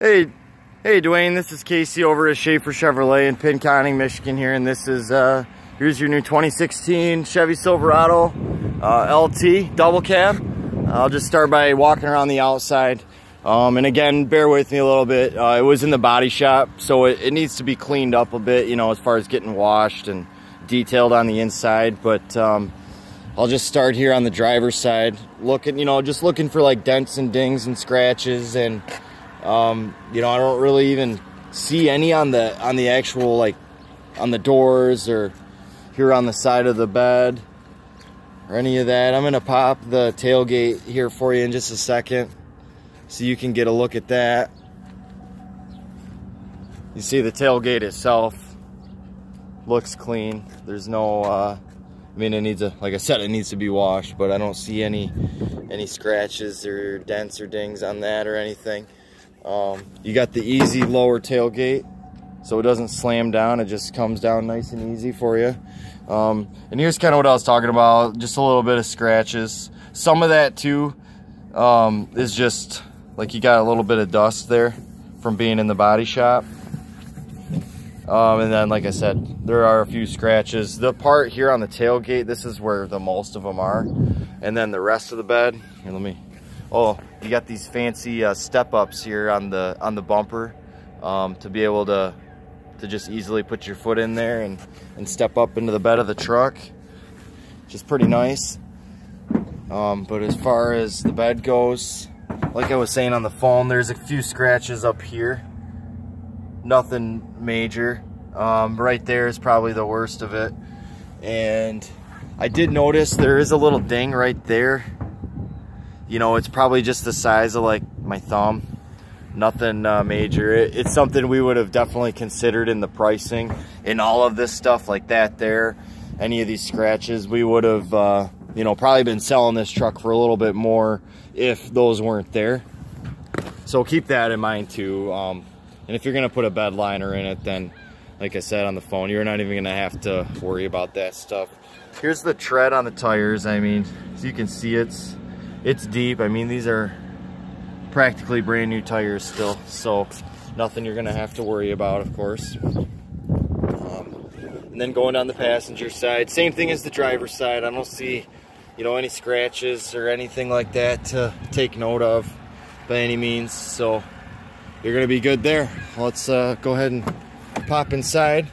Hey, Dwayne, this is Casey over at Schafer Chevrolet in Pinconning, Michigan here, and this is, here's your new 2016 Chevy Silverado LT double cab. I'll just start by walking around the outside, and again, bear with me a little bit. It was in the body shop, so it needs to be cleaned up a bit, you know, as far as getting washed and detailed on the inside, but I'll just start here on the driver's side, looking, you know, just looking for like dents and dings and scratches, and you know, I don't really even see any on the actual, like, on the doors or here on the side of the bed or any of that. I'm gonna pop the tailgate here for you in just a second so you can get a look at that. You see the tailgate itself looks clean. There's no I mean, it needs like I said, it needs to be washed, but I don't see any scratches or dents or dings on that or anything. You got the easy lower tailgate, so it doesn't slam down. It just comes down nice and easy for you. And here's kind of what I was talking about, just a little bit of scratches. Some of that too is just like you got a little bit of dust there from being in the body shop. And then, like I said, there are a few scratches. The part here on the tailgate, this is where the most of them are. And then the rest of the bed, here, let me, oh, you got these fancy step-ups here on the bumper to be able to just easily put your foot in there and step up into the bed of the truck, which is pretty nice. But as far as the bed goes, like I was saying on the phone, there's a few scratches up here. Nothing major. Right there is probably the worst of it. And I did notice there is a little ding right there. You know, it's probably just the size of like my thumb. Nothing major. It's something we would have definitely considered in the pricing. In all of this stuff like that there, any of these scratches, we would have, you know, probably been selling this truck for a little bit more if those weren't there. So keep that in mind too. And if you're going to put a bed liner in it, then, like I said on the phone, you're not even going to have to worry about that stuff. Here's the tread on the tires. I mean, as you can see, it's deep. I mean, these are practically brand new tires still, so nothing you're gonna have to worry about, of course. And then going down the passenger side, same thing as the driver's side. I don't see, you know, any scratches or anything like that to take note of by any means, so you're gonna be good there. Let's go ahead and pop inside.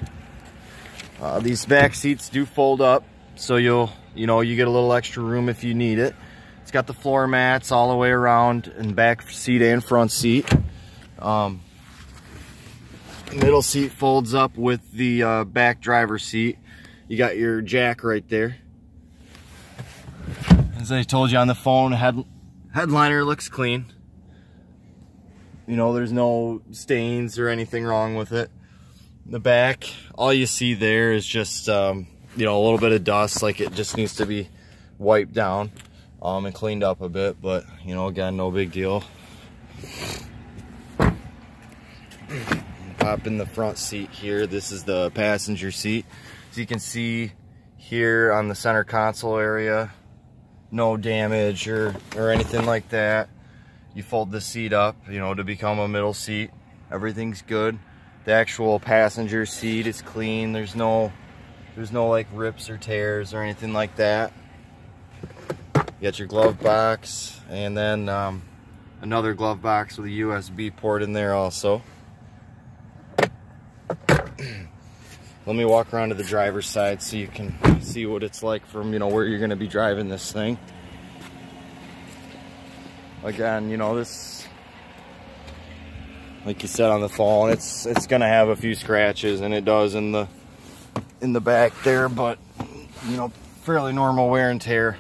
These back seats do fold up, so you get a little extra room if you need it. It's got the floor mats all the way around in back seat and front seat. Middle seat folds up with the back driver's seat. You got your jack right there. As I told you on the phone, headliner looks clean. You know, there's no stains or anything wrong with it. In the back, all you see there is just, you know, a little bit of dust, like it just needs to be wiped down. And cleaned up a bit, but you know, again, no big deal. Pop in the front seat here. This is the passenger seat. As you can see here on the center console area, no damage or anything like that. You fold the seat up, you know, to become a middle seat. Everything's good. The actual passenger seat is clean. There's no like rips or tears or anything like that. You got your glove box, and then another glove box with a USB port in there also. Let me walk around to the driver's side so you can see what it's like from, you know, where you're going to be driving this thing. Again, you know, this, like you said on the phone, it's going to have a few scratches, and it does in the back there, but, you know, fairly normal wear and tear.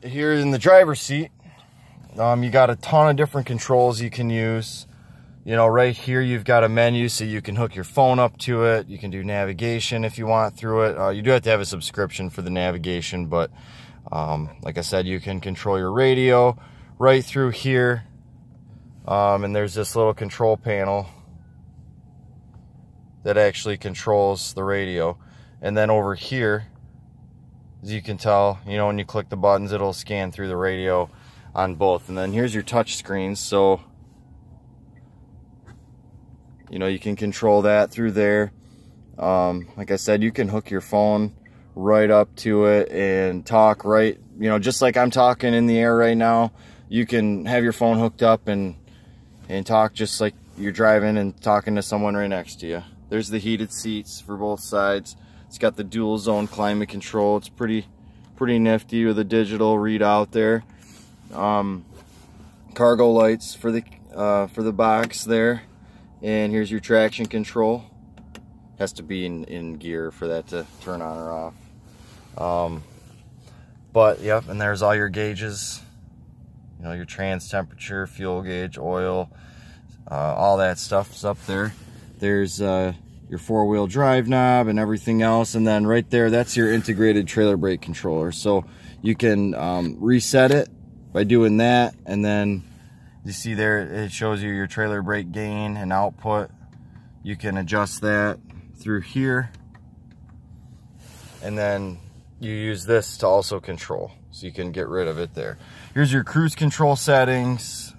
Here in the driver's seat, you got a ton of different controls you can use. You know, right here you've got a menu so you can hook your phone up to it. You can do navigation if you want through it. You do have to have a subscription for the navigation, but like I said, you can control your radio right through here. And there's this little control panel that actually controls the radio. And then over here, as you can tell, you know, when you click the buttons, it'll scan through the radio on both. And then here's your touch screens. So You know, you can control that through there. Like I said, you can hook your phone right up to it and talk right, you know, just like I'm talking in the air right now. You can have your phone hooked up and talk just like you're driving and talking to someone right next to you. There's the heated seats for both sides. It's got the dual zone climate control. It's pretty nifty with a digital readout there. Cargo lights for the box there, and here's your traction control. Has to be in gear for that to turn on or off. But yep, and there's all your gauges. You know, your trans temperature, fuel gauge, oil, all that stuff's up there. There's your four-wheel drive knob and everything else, and then right there, that's your integrated trailer brake controller. So you can reset it by doing that, and then you see there it shows you your trailer brake gain and output. You can adjust that through here, and then you use this to also control, so you can get rid of it there. Here's your cruise control settings,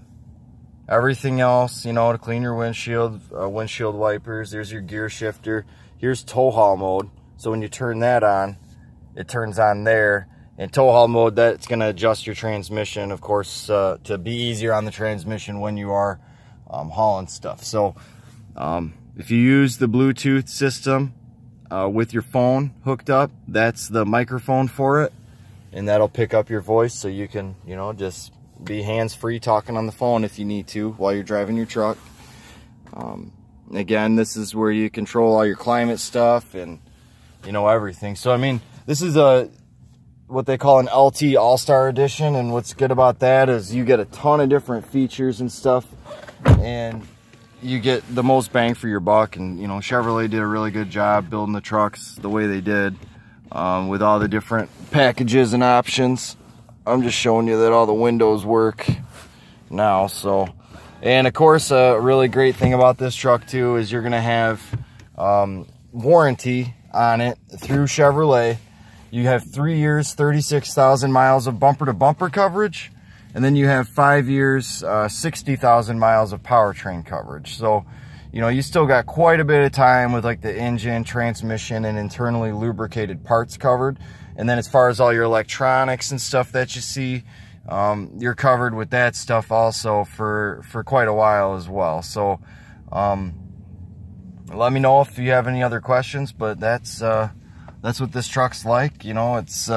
everything else, you know, to clean your windshield, windshield wipers. There's your gear shifter. Here's tow haul mode. So when you turn that on, it turns on there. In tow haul mode, that's going to adjust your transmission, of course, to be easier on the transmission when you are hauling stuff. So if you use the Bluetooth system with your phone hooked up, that's the microphone for it, and that'll pick up your voice, so you can, you know, just be hands-free talking on the phone if you need to while you're driving your truck. Again, this is where you control all your climate stuff and, you know, everything. So I mean, this is what they call an LT All-Star Edition, and what's good about that is you get a ton of different features and stuff, and you get the most bang for your buck. And you know, Chevrolet did a really good job building the trucks the way they did, with all the different packages and options. I'm just showing you that all the windows work now. So, and of course, a really great thing about this truck too is you're gonna have warranty on it through Chevrolet. You have 3 years, 36,000 miles of bumper-to-bumper coverage, and then you have 5 years, 60,000 miles of powertrain coverage. So, you know, you still got quite a bit of time with like the engine, transmission, and internally lubricated parts covered. And then as far as all your electronics and stuff that you see, you're covered with that stuff also for quite a while as well. So let me know if you have any other questions, but that's what this truck's like. You know, it's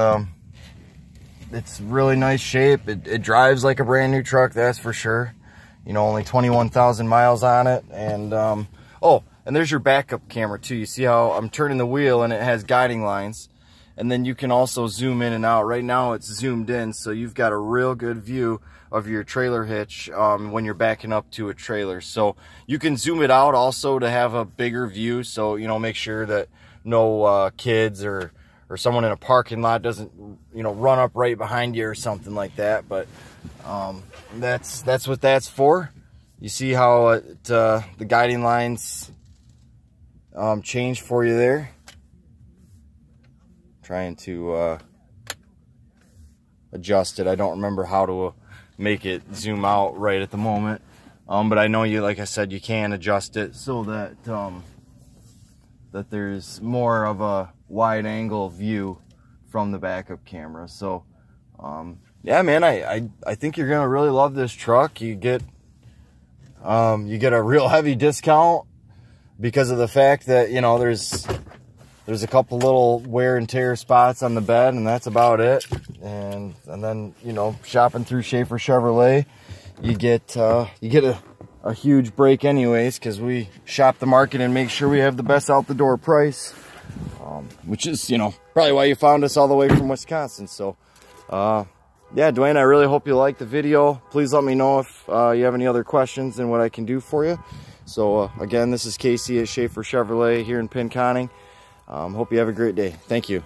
really nice shape. It drives like a brand new truck, that's for sure. You know, only 21,000 miles on it. And oh, and there's your backup camera too. You see how I'm turning the wheel and it has guiding lines, and then you can also zoom in and out. Right now it's zoomed in, so you've got a real good view of your trailer hitch when you're backing up to a trailer. So you can zoom it out also to have a bigger view, so you know, make sure that no kids or someone in a parking lot doesn't, you know, run up right behind you or something like that. But that's what that's for. You see how the guiding lines change for you there. Trying to adjust it. I don't remember how to make it zoom out right at the moment, but I know, you, like I said, you can adjust it so that that there's more of a wide angle view from the backup camera. So yeah, man, I think you're gonna really love this truck. You get a real heavy discount because of the fact that, you know, there's a couple little wear and tear spots on the bed, and that's about it. And then, you know, shopping through Schafer Chevrolet, you get a huge break anyways, because we shop the market and make sure we have the best out the door price, which is, you know, probably why you found us all the way from Wisconsin. So yeah, Dwayne, I really hope you liked the video. Please let me know if you have any other questions and what I can do for you. So again, this is Casey at Schafer Chevrolet here in Pinconning. Hope you have a great day. Thank you.